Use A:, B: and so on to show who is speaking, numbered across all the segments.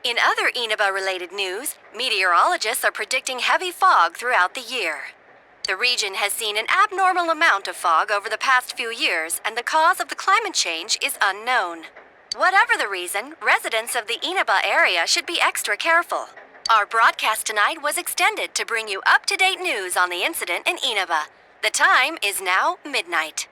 A: In other Inaba-related news, meteorologists are predicting heavy fog throughout the year. The region has seen an abnormal amount of fog over the past few years, and the cause of the climate change is unknown. Whatever the reason, residents of the Inaba area should be extra careful. Our broadcast tonight was extended to bring you up-to-date news on the incident in Inaba. The time is now midnight.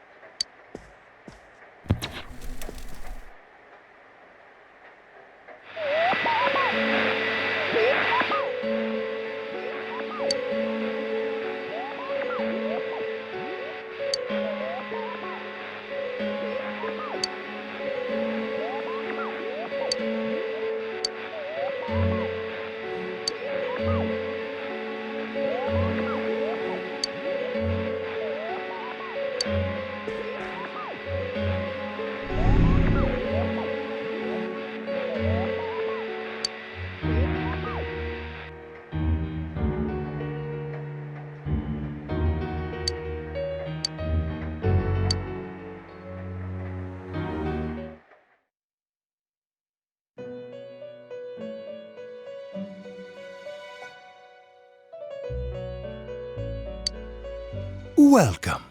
B: Welcome.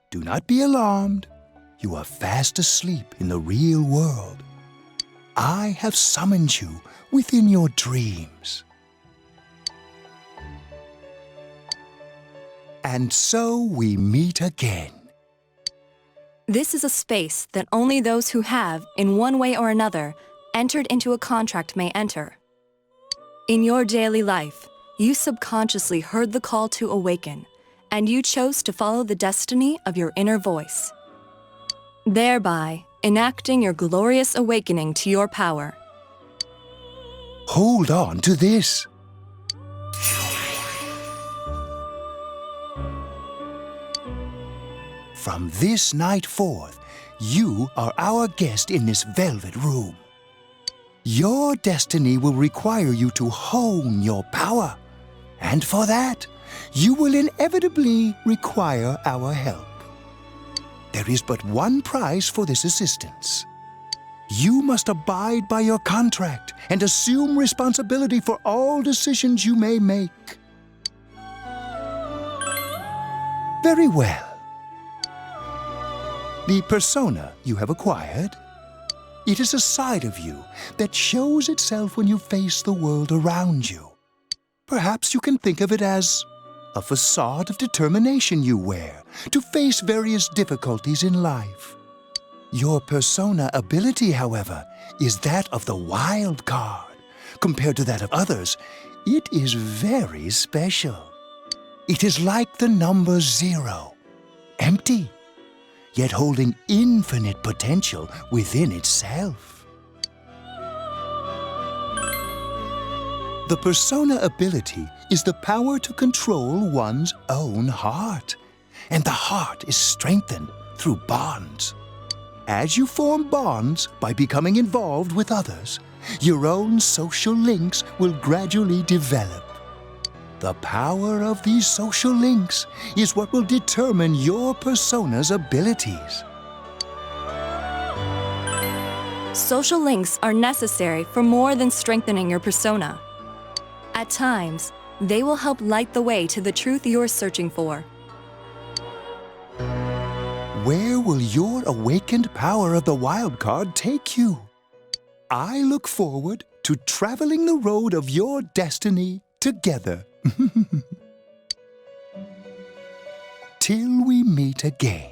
B: Do not be alarmed. You are fast asleep in the real world. I have summoned you within your dreams. And so we meet again.
C: This is a space that only those who have, in one way or another, entered into a contract may enter. In your daily life, you subconsciously heard the call to awaken, and you chose to follow the destiny of your inner voice, thereby enacting your glorious awakening to your power.
B: Hold on to this. From this night forth, you are our guest in this velvet room. Your destiny will require you to hone your power, and for that, you will inevitably require our help. There is but one price for this assistance. You must abide by your contract and assume responsibility for all decisions you may make. Very well. The persona you have acquired, it is a side of you that shows itself when you face the world around you. Perhaps you can think of it as a facade of determination you wear to face various difficulties in life. Your persona ability, however, is that of the wild card. Compared to that of others, it is very special. It is like the number 0, empty, yet holding infinite potential within itself. The persona ability is the power to control one's own heart, and the heart is strengthened through bonds. As you form bonds by becoming involved with others, your own social links will gradually develop. The power of these social links is what will determine your persona's abilities.
C: Social links are necessary for more than strengthening your persona. At times, they will help light the way to the truth you're searching for.
B: Where will your awakened power of the wild card take you? I look forward to traveling the road of your destiny together. Till we meet again.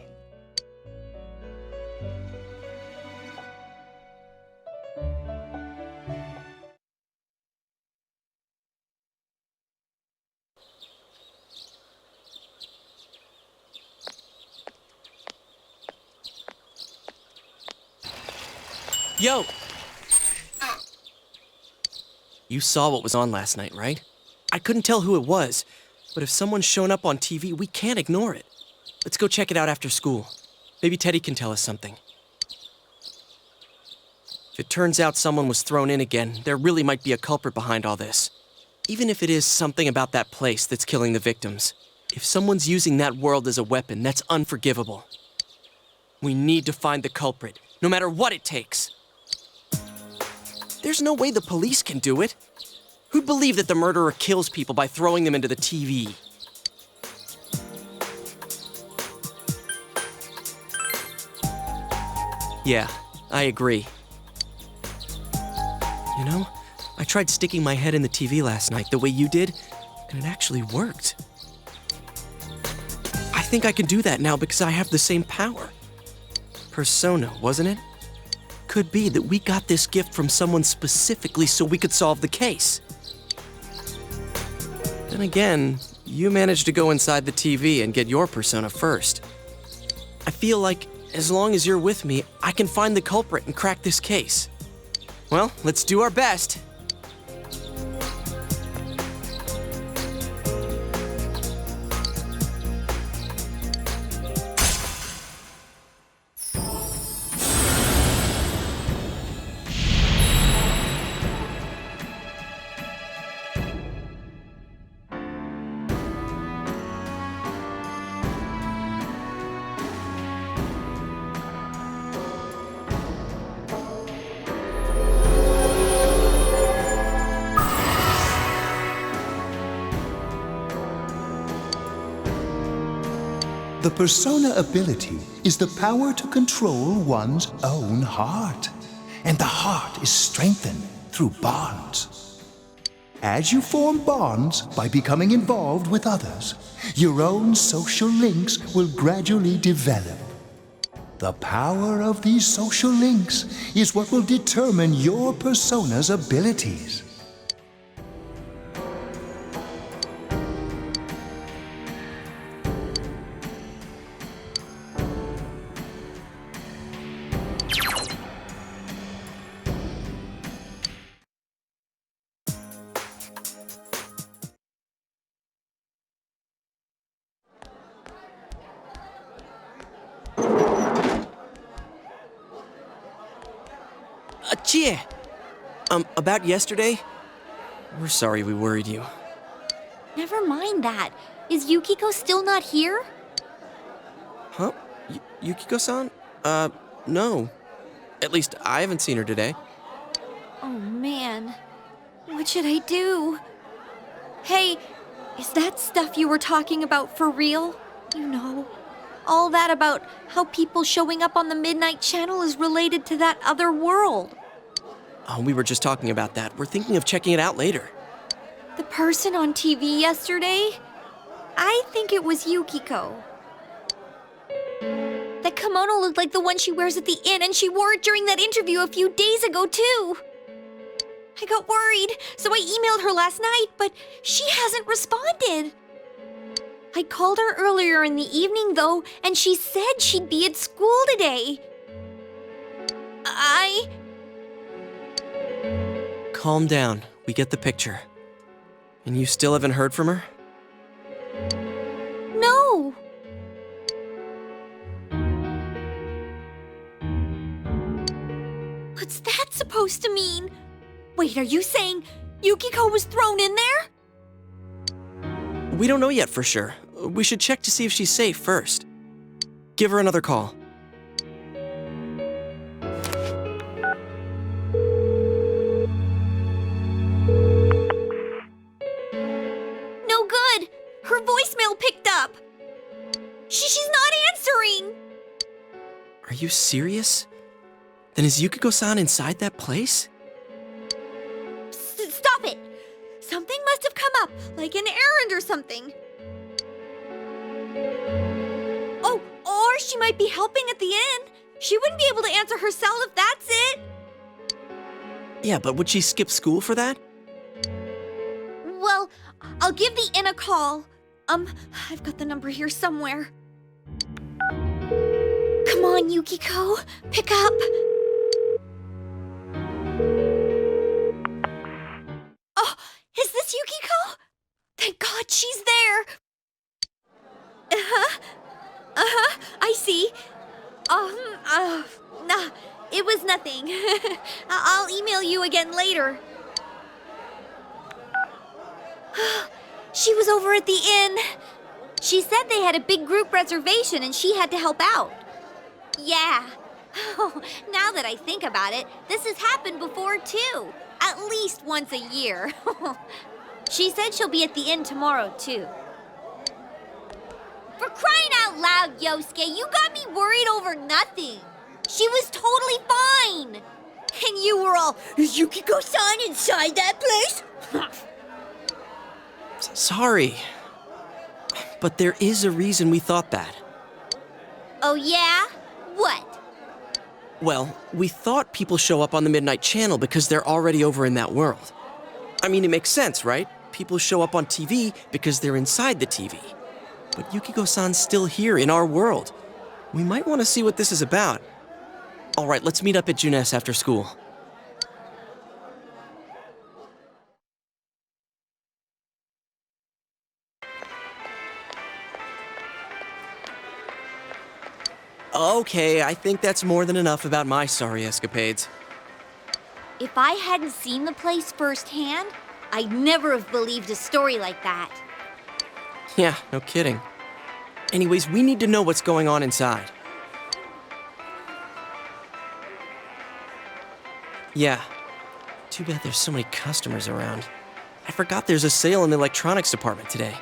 D: Yo! You saw what was on last night, right? I couldn't tell who it was, but if someone's shown up on TV, we can't ignore it. Let's go check it out after school. Maybe Teddy can tell us something. If it turns out someone was thrown in again, there really might be a culprit behind all this. Even if it is something about that place that's killing the victims. If someone's using that world as a weapon, that's unforgivable. We need to find the culprit, no matter what it takes. There's no way the police can do it. Who'd believe that the murderer kills people by throwing them into the TV? Yeah, I agree. You know, I tried sticking my head in the TV last night the way you did, and it actually worked. I think I can do that now because I have the same power. Persona, wasn't it? Could be that we got this gift from someone specifically so we could solve the case. Then again, you managed to go inside the TV and get your persona first. I feel like as long as you're with me, I can find the culprit and crack this case. Well, let's do our best.
B: The persona ability is the power to control one's own heart. And the heart is strengthened through bonds. As you form bonds by becoming involved with others, your own social links will gradually develop. The power of these social links is what will determine your persona's abilities.
D: Chie! About yesterday? We're sorry we worried you.
E: Never mind that. Is Yukiko still not here?
D: Huh? Yukiko-san? No. At least I haven't seen her today.
E: Oh man. What should I do? Hey, is that stuff you were talking about for real? You know, all that about how people showing up on the Midnight Channel is related to that other world.
D: Oh, we were just talking about that. We're thinking of checking it out later.
E: The person on TV yesterday? I think it was Yukiko. That kimono looked like the one she wears at the inn, and she wore it during that interview a few days ago, too. I got worried, so I emailed her last night, but she hasn't responded. I called her earlier in the evening, though, and she said she'd be at school today.
D: Calm down. We get the picture. And you still haven't heard from her?
E: No. What's that supposed to mean? Wait, are you saying Yukiko was thrown in there?
D: We don't know yet for sure. We should check to see if she's safe first. Give her another call.
E: No good. Her voicemail picked up. She's not answering.
D: Are you serious? Then is Yukiko-san inside that place?
E: Stop it. Something must have come up, like an errand or something. Oh, or she might be helping at the inn. She wouldn't be able to answer herself if that's it.
D: Yeah, but would she skip school for that?
E: Well, I'll give the inn a call. I've got the number here somewhere. Come on, Yukiko. Pick up. Oh, is this Yukiko? Thank God she's there. I see. Nah, it was nothing. I'll email you again later. She was over at the inn. She said they had a big group reservation and she had to help out. Yeah, Oh, now that I think about it, this has happened before too. At least once a year. She said she'll be at the inn tomorrow too. For crying out loud, Yosuke, you got me worried over nothing. She was totally fine. And you were all, is Yukiko-san inside that place?
D: Sorry. But there is a reason we thought that.
E: Oh yeah? What?
D: Well, we thought people show up on the Midnight Channel because they're already over in that world. I mean, it makes sense, right? People show up on TV because they're inside the TV. But Yukiko-san's still here in our world. We might want to see what this is about. All right, let's meet up at Junes after school. Okay, I think that's more than enough about my sorry escapades.
E: If I hadn't seen the place firsthand, I'd never have believed a story like that.
D: Yeah, no kidding. Anyways, we need to know what's going on inside. Yeah. Too bad there's so many customers around. I forgot there's a sale in the electronics department today.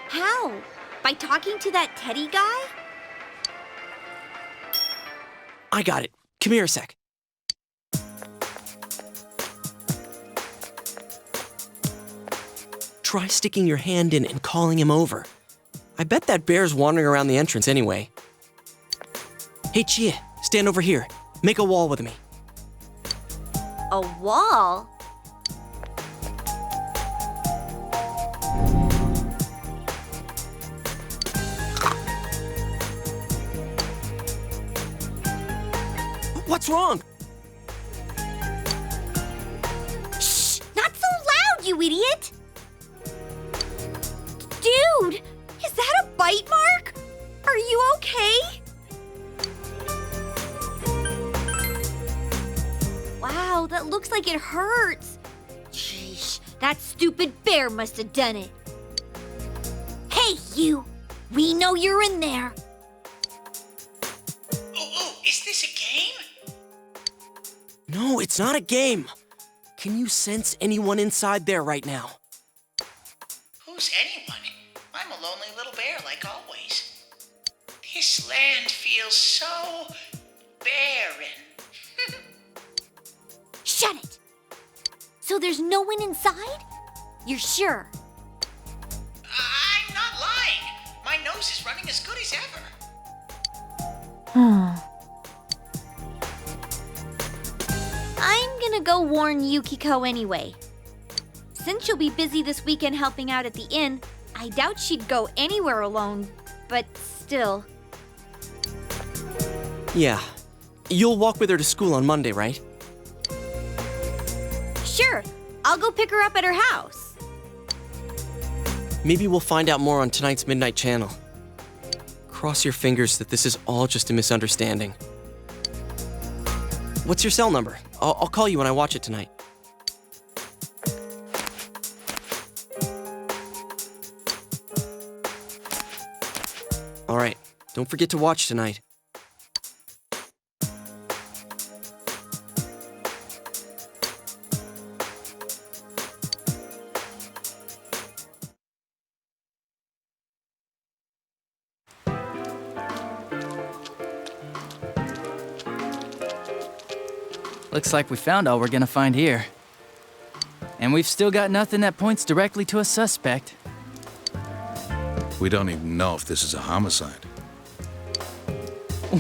E: How? By talking to that Teddy guy?
D: I got it. Come here a sec. Try sticking your hand in and calling him over. I bet that bear's wandering around the entrance anyway. Hey, Chia, stand over here. Make a wall with me.
E: A wall?
D: What's wrong?
E: Shh! Not so loud, you idiot! Dude! Is that a bite mark? Are you okay? Wow, that looks like it hurts. Sheesh, that stupid bear must have done it. Hey, you! We know you're in there.
F: Oh, is this a game?
D: No, it's not a game. Can you sense anyone inside there right now?
F: Who's anyone? I'm a lonely little bear like always. This land feels so barren.
E: Shut it! So there's no one inside? You're sure?
F: I'm not lying. My nose is running as good as ever.
E: I'm gonna go warn Yukiko anyway. Since she'll be busy this weekend helping out at the inn, I doubt she'd go anywhere alone, but still.
D: Yeah. You'll walk with her to school on Monday, right?
E: Sure, I'll go pick her up at her house.
D: Maybe we'll find out more on tonight's Midnight Channel. Cross your fingers that this is all just a misunderstanding. What's your cell number? I'll call you when I watch it tonight. All right, don't forget to watch tonight.
G: Looks like we found all we're gonna find here. And we've still got nothing that points directly to a suspect.
H: We don't even know if this is a homicide.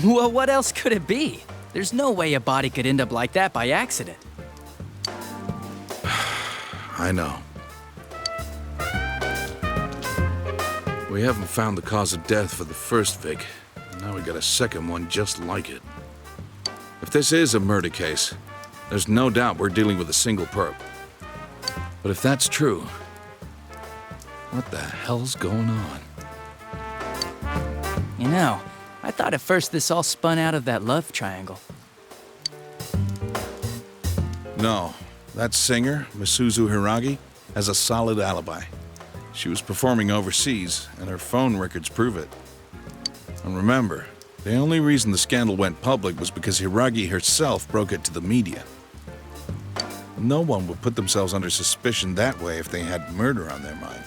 G: Well, what else could it be? There's no way a body could end up like that by accident.
H: I know. We haven't found the cause of death for the first Vic. Now we got a second one just like it. If this is a murder case, there's no doubt we're dealing with a single perp. But if that's true, what the hell's going on?
G: You know, I thought at first this all spun out of that love triangle.
H: No, that singer, Misuzu Hiragi, has a solid alibi. She was performing overseas, and her phone records prove it. And remember, The only reason the scandal went public was because Hiragi herself broke it to the media. No one would put themselves under suspicion that way if they had murder on their mind.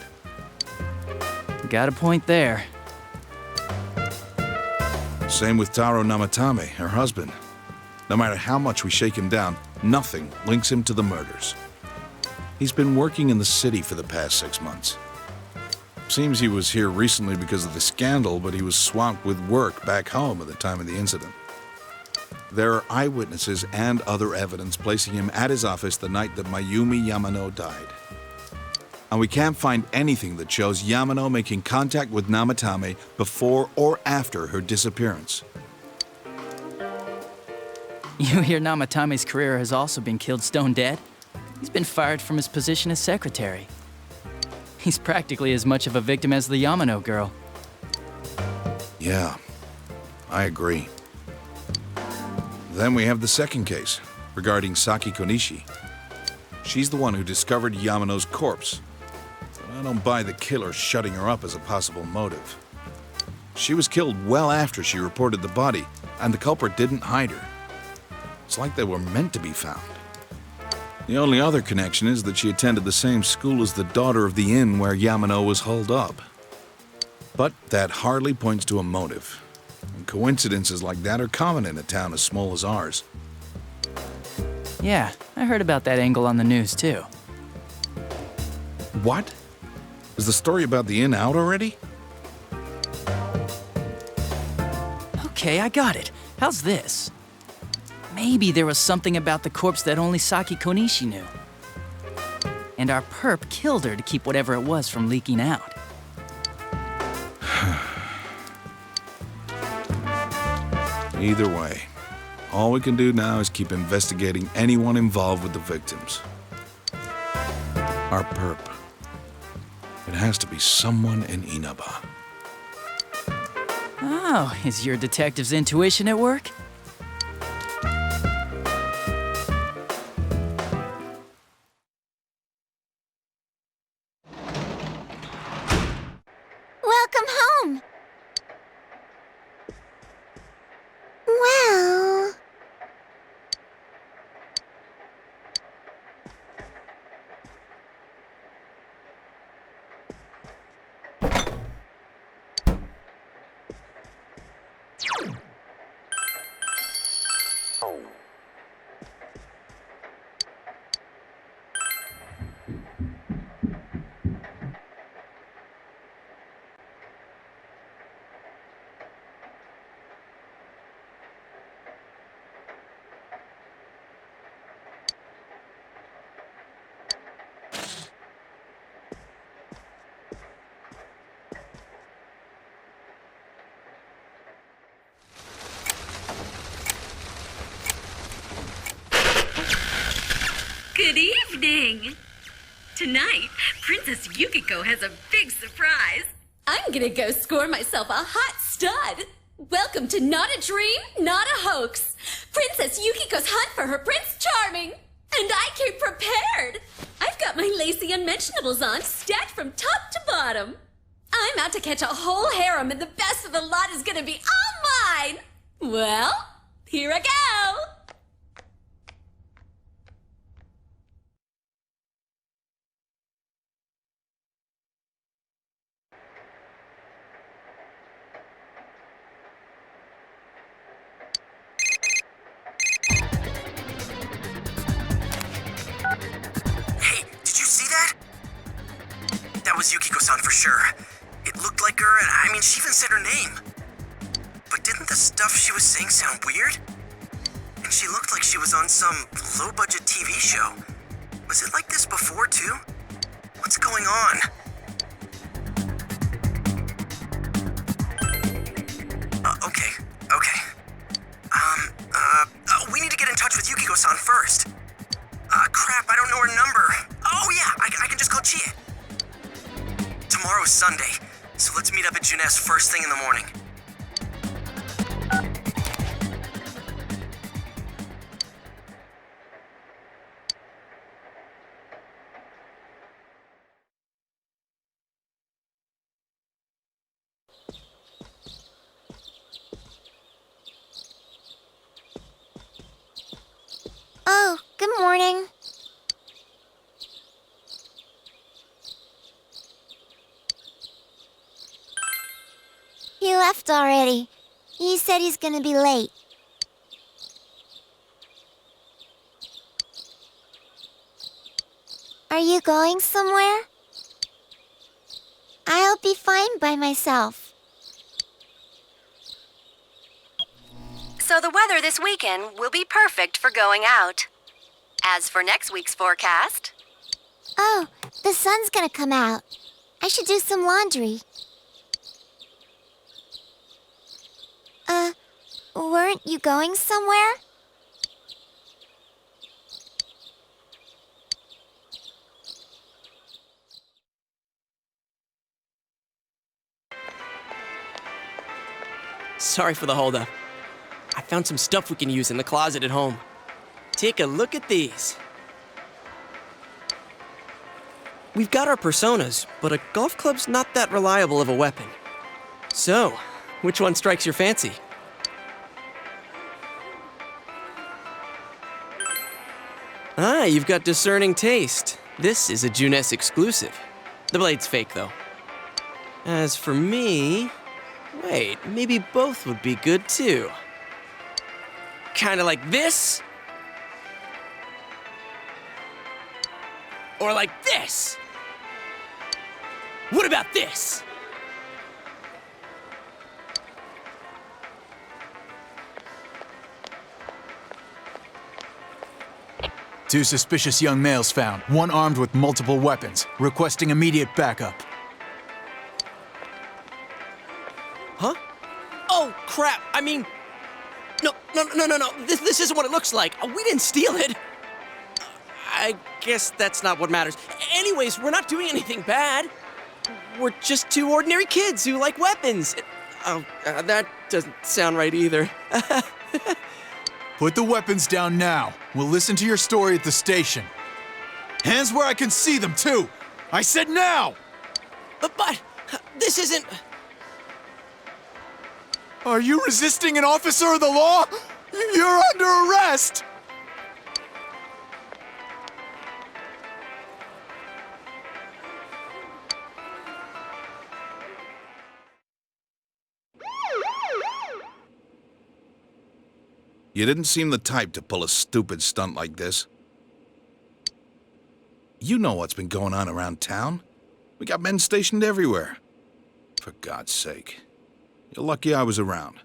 G: Got a point there.
H: Same with Taro Namatame, her husband. No matter how much we shake him down, nothing links him to the murders. He's been working in the city for the past 6 months. Seems he was here recently because of the scandal, but he was swamped with work back home at the time of the incident. There are eyewitnesses and other evidence placing him at his office the night that Mayumi Yamano died. And we can't find anything that shows Yamano making contact with Namatame before or after her disappearance.
G: You hear Namatame's career has also been killed stone dead? He's been fired from his position as secretary. He's practically as much of a victim as the Yamano girl.
H: Yeah, I agree. Then we have the second case, regarding Saki Konishi. She's the one who discovered Yamano's corpse. But I don't buy the killer shutting her up as a possible motive. She was killed well after she reported the body, and the culprit didn't hide her. It's like they were meant to be found. The only other connection is that she attended the same school as the daughter of the inn where Yamano was holed up. But that hardly points to a motive. And coincidences like that are common in a town as small as ours.
G: Yeah, I heard about that angle on the news too.
H: What? Is the story about the inn out already?
G: Okay, I got it. How's this? Maybe there was something about the corpse that only Saki Konishi knew. And our perp killed her to keep whatever it was from leaking out.
H: Either way, all we can do now is keep investigating anyone involved with the victims. Our perp. It has to be someone in Inaba.
G: Oh, is your detective's intuition at work?
E: Welcome home. Well...
I: Good evening! Tonight, Princess Yukiko has a big surprise. I'm gonna go score myself a hot stud. Welcome to Not a Dream, Not a Hoax. Princess Yukiko's hunt for her Prince Charming. And I came prepared. I've got my lacy unmentionables on, stacked from top to bottom. I'm out to catch a whole harem, and the best of the lot is gonna be all mine. Well, here I go.
D: That was Yukiko-san for sure. It looked like her, and I mean, she even said her name. But didn't the stuff she was saying sound weird? And she looked like she was on some low-budget TV show. Was it like this before, too? What's going on? Okay. We need to get in touch with Yukiko-san first. Crap, I don't know her number. Oh yeah, I can just call Chie. Tomorrow's Sunday, so let's meet up at Juness first thing in the morning.
E: morning. He left already. He said he's gonna be late. Are you going somewhere? I'll be fine by myself.
A: So the weather this weekend will be perfect for going out. As for next week's forecast...
E: Oh, the sun's gonna come out. I should do some laundry. Weren't you going somewhere?
D: Sorry for the holdup. I found some stuff we can use in the closet at home. Take a look at these. We've got our personas, but a golf club's not that reliable of a weapon. So, which one strikes your fancy? Ah, you've got discerning taste. This is a Junes exclusive. The blade's fake, though. As for me... Wait, maybe both would be good, too. Kinda like this? Or like this? What about this?
J: Two suspicious young males found, one armed with multiple weapons, requesting immediate backup.
D: Huh? Oh, crap. I mean... No. This isn't what it looks like. We didn't steal it. I guess that's not what matters. Anyways, we're not doing anything bad. We're just two ordinary kids who like weapons. That doesn't sound right either.
J: Put the weapons down now. We'll listen to your story at the station. Hands where I can see them, too! I said now!
D: But this isn't...
J: Are you resisting an officer of the law? You're under arrest!
H: You didn't seem the type to pull a stupid stunt like this. You know what's been going on around town. We got men stationed everywhere. For God's sake. You're lucky I was around.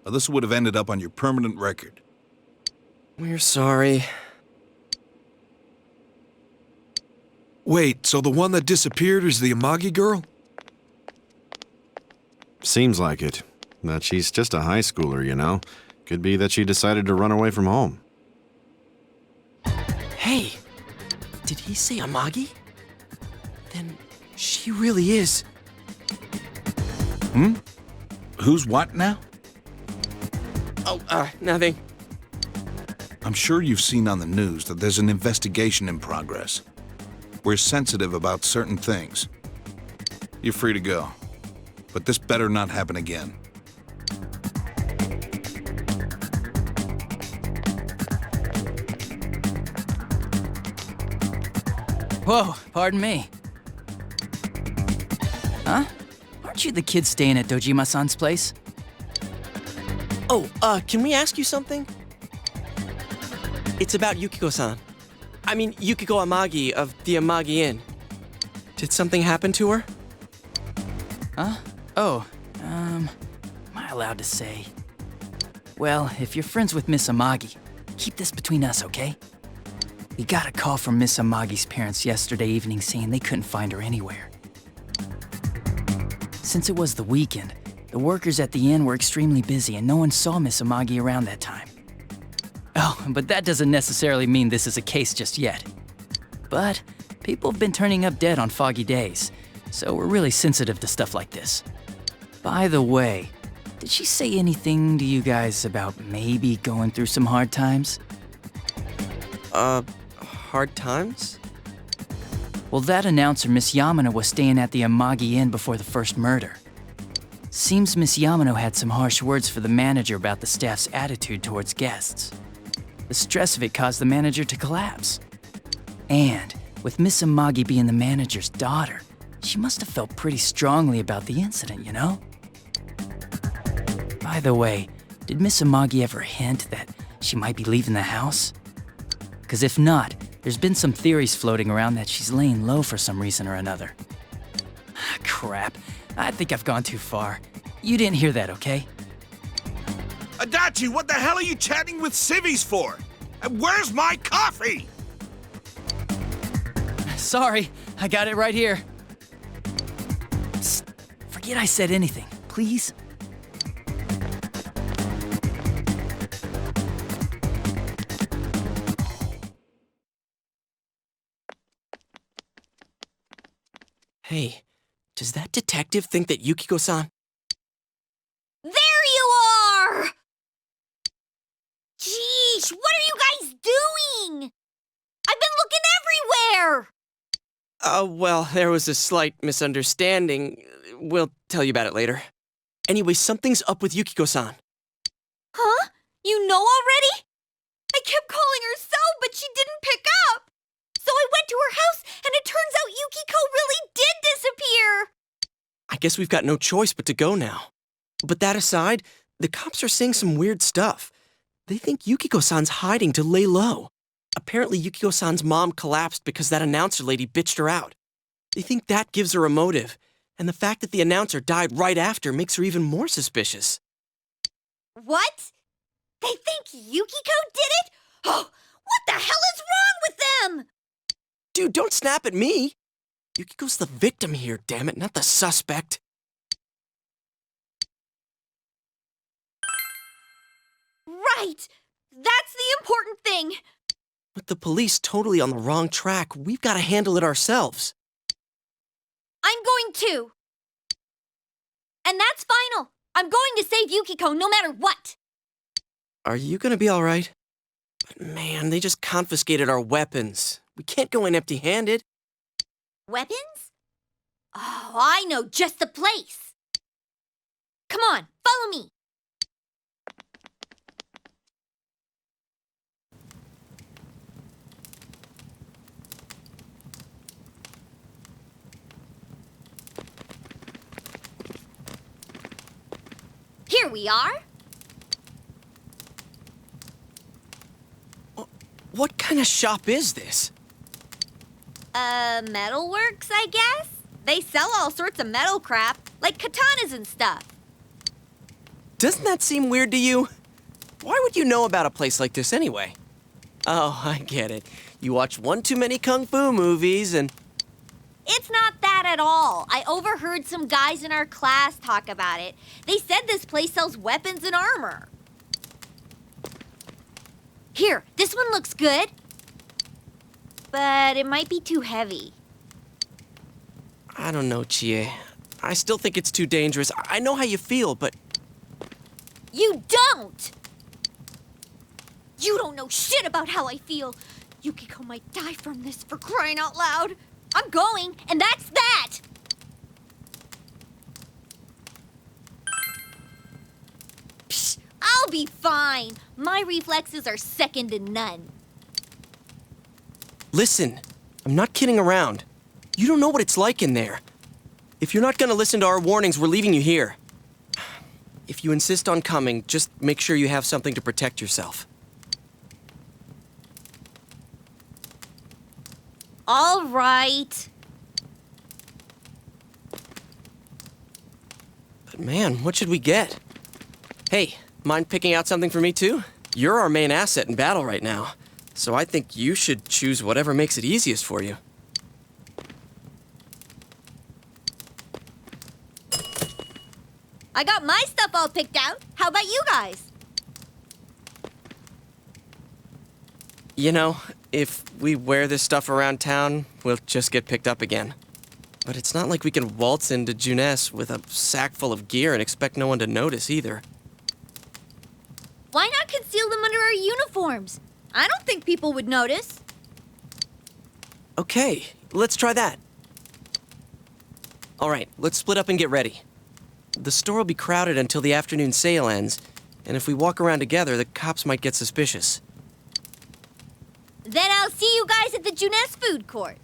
H: Or this would have ended up on your permanent record.
D: We're sorry.
K: Wait, so the one that disappeared is the Amagi girl?
L: Seems like it. That she's just a high schooler, you know. Could be that she decided to run away from home.
D: Hey, did he say Amagi? Then she really is.
H: Who's what now?
D: Oh, nothing.
H: I'm sure you've seen on the news that there's an investigation in progress. We're sensitive about certain things. You're free to go. But this better not happen again.
G: Whoa, pardon me. Huh? Aren't you the kid staying at Dojima-san's place?
D: Oh, can we ask you something? It's about Yukiko-san. I mean, Yukiko Amagi of the Amagi Inn. Did something happen to her?
G: Huh? Oh, am I allowed to say? Well, if you're friends with Miss Amagi, keep this between us, okay? We got a call from Miss Amagi's parents yesterday evening saying they couldn't find her anywhere. Since it was the weekend, the workers at the inn were extremely busy and no one saw Miss Amagi around that time. Oh, but that doesn't necessarily mean this is a case just yet. But people have been turning up dead on foggy days, so we're really sensitive to stuff like this. By the way, did she say anything to you guys about maybe going through some hard times?
D: Hard times?
G: Well, that announcer, Miss Yamano, was staying at the Amagi Inn before the first murder. Seems Miss Yamano had some harsh words for the manager about the staff's attitude towards guests. The stress of it caused the manager to collapse. And with Miss Amagi being the manager's daughter, she must have felt pretty strongly about the incident, you know? By the way, did Miss Amagi ever hint that she might be leaving the house? Because if not, there's been some theories floating around that she's laying low for some reason or another. Crap, I think I've gone too far. You didn't hear that, okay?
K: Adachi, what the hell are you chatting with civvies for? And where's my coffee?
G: Sorry, I got it right here. Psst, forget I said anything, please.
D: Hey, does that detective think that Yukiko-san...
E: There you are! Jeez, what are you guys doing? I've been looking everywhere!
D: Well, there was a slight misunderstanding. We'll tell you about it later. Anyway, something's up with Yukiko-san.
E: Huh? You know already? I kept calling her so, but she didn't pick up. So I went to her house, and it turns out Yukiko really did disappear.
D: I guess we've got no choice but to go now. But that aside, the cops are saying some weird stuff. They think Yukiko-san's hiding to lay low. Apparently, Yukiko-san's mom collapsed because that announcer lady bitched her out. They think that gives her a motive, and the fact that the announcer died right after makes her even more suspicious.
E: What? They think Yukiko did it? Oh, what the hell is wrong with them?
D: Dude, don't snap at me! Yukiko's the victim here, damn it, not the suspect.
E: Right! That's the important thing!
D: With the police totally on the wrong track, we've got to handle it ourselves.
E: I'm going to. And that's final. I'm going to save Yukiko no matter what.
D: Are you gonna be alright? But man, they just confiscated our weapons. We can't go in empty-handed.
E: Weapons? Oh, I know just the place. Come on, follow me. Here we are.
D: What kind of shop is this?
E: Metalworks, I guess? They sell all sorts of metal crap, like katanas and stuff.
D: Doesn't that seem weird to you? Why would you know about a place like this anyway? Oh, I get it. You watch one too many kung fu movies and...
E: It's not that at all. I overheard some guys in our class talk about it. They said this place sells weapons and armor. Here, this one looks good. But it might be too heavy.
D: I don't know, Chie. I still think it's too dangerous. I know how you feel, but...
E: You don't! You don't know shit about how I feel. Yukiko might die from this, for crying out loud. I'm going, and that's that! Psh, I'll be fine. My reflexes are second to none.
D: Listen, I'm not kidding around. You don't know what it's like in there. If you're not gonna listen to our warnings, we're leaving you here. If you insist on coming, just make sure you have something to protect yourself.
E: All right.
D: But man, what should we get? Hey, mind picking out something for me too? You're our main asset in battle right now, so I think you should choose whatever makes it easiest for you.
E: I got my stuff all picked out. How about you guys?
D: You know, if we wear this stuff around town, we'll just get picked up again. But it's not like we can waltz into Juness with a sack full of gear and expect no one to notice either.
E: Why not conceal them under our uniforms? I don't think people would notice.
D: Okay, let's try that. All right, let's split up and get ready. The store will be crowded until the afternoon sale ends, and if we walk around together, the cops might get suspicious.
E: Then I'll see you guys at the Juness food court.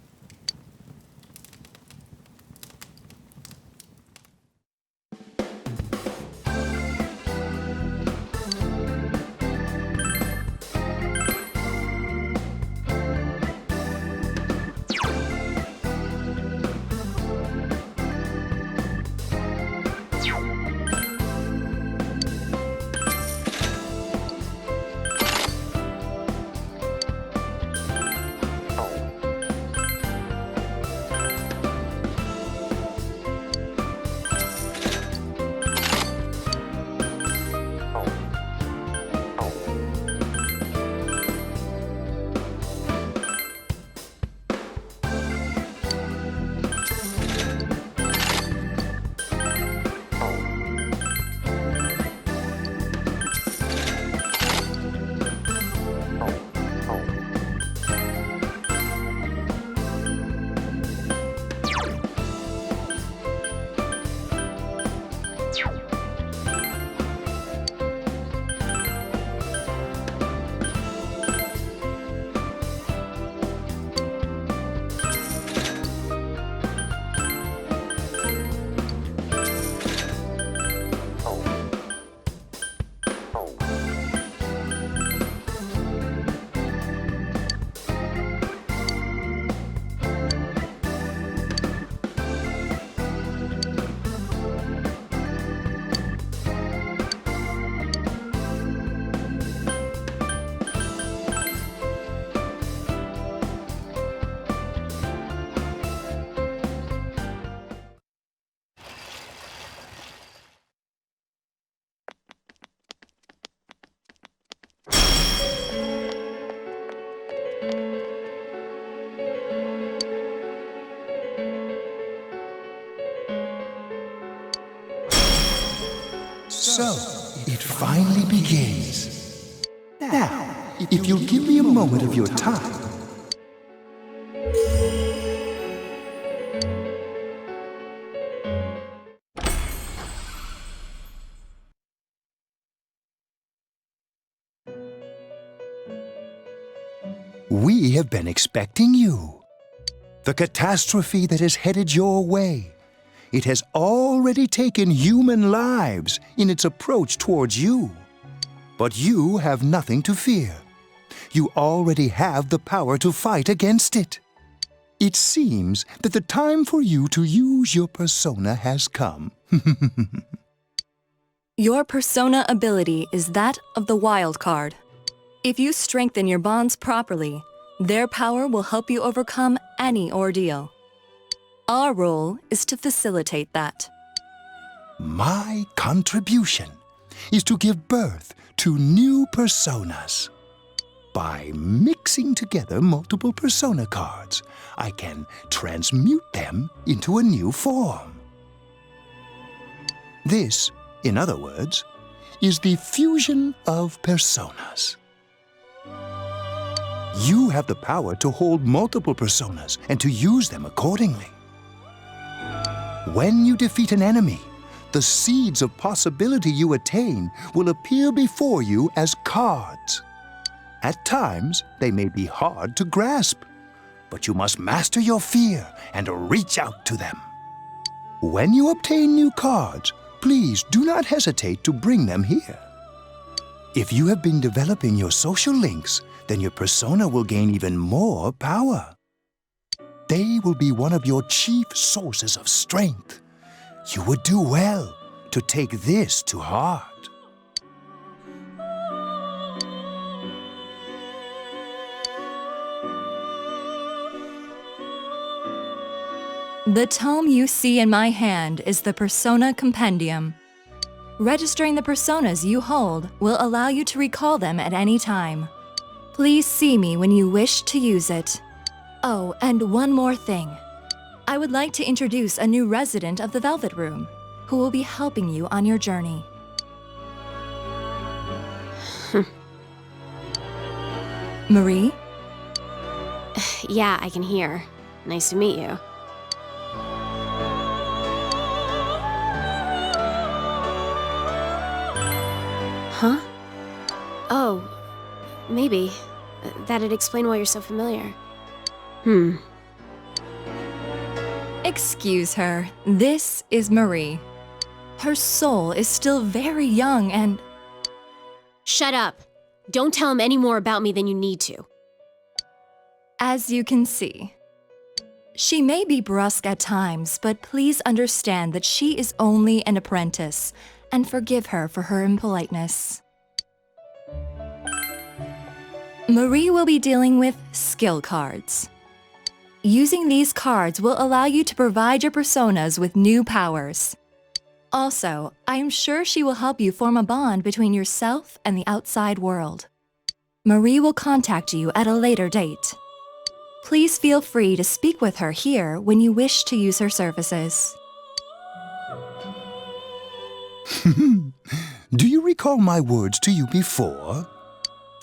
B: So, it finally begins. Now, if you'll give me a moment of your time. We have been expecting you. The catastrophe that is headed your way. It has already taken human lives in its approach towards you. But you have nothing to fear. You already have the power to fight against it. It seems that the time for you to use your persona has come.
C: Your persona ability is that of the wild card. If you strengthen your bonds properly, their power will help you overcome any ordeal. Our role is to facilitate that.
B: My contribution is to give birth to new personas. By mixing together multiple persona cards, I can transmute them into a new form. This, in other words, is the fusion of personas. You have the power to hold multiple personas and to use them accordingly. When you defeat an enemy, the seeds of possibility you attain will appear before you as cards. At times, they may be hard to grasp, but you must master your fear and reach out to them. When you obtain new cards, please do not hesitate to bring them here. If you have been developing your social links, then your persona will gain even more power. They will be one of your chief sources of strength. You would do well to take this to heart.
C: The tome you see in my hand is the Persona Compendium. Registering the personas you hold will allow you to recall them at any time. Please see me when you wish to use it. Oh, and one more thing. I would like to introduce a new resident of the Velvet Room, who will be helping you on your journey. Marie?
M: Yeah, I can hear. Nice to meet you. Huh? Oh, maybe. That'd explain why you're so familiar.
C: Excuse her. This is Marie. Her soul is still very young and...
M: Shut up. Don't tell him any more about me than you need to.
C: As you can see. She may be brusque at times, but please understand that she is only an apprentice, and forgive her for her impoliteness. Marie will be dealing with skill cards. Using these cards will allow you to provide your personas with new powers. Also, I am sure she will help you form a bond between yourself and the outside world. Marie will contact you at a later date. Please feel free to speak with her here when you wish to use her services.
B: Do you recall my words to you before?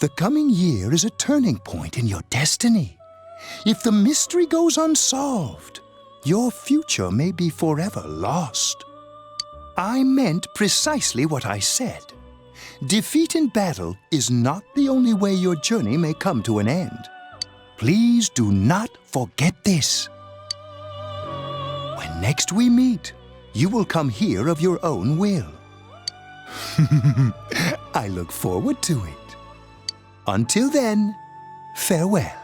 B: The coming year is a turning point in your destiny. If the mystery goes unsolved, your future may be forever lost. I meant precisely what I said. Defeat in battle is not the only way your journey may come to an end. Please do not forget this. When next we meet, you will come here of your own will. I look forward to it. Until then, farewell.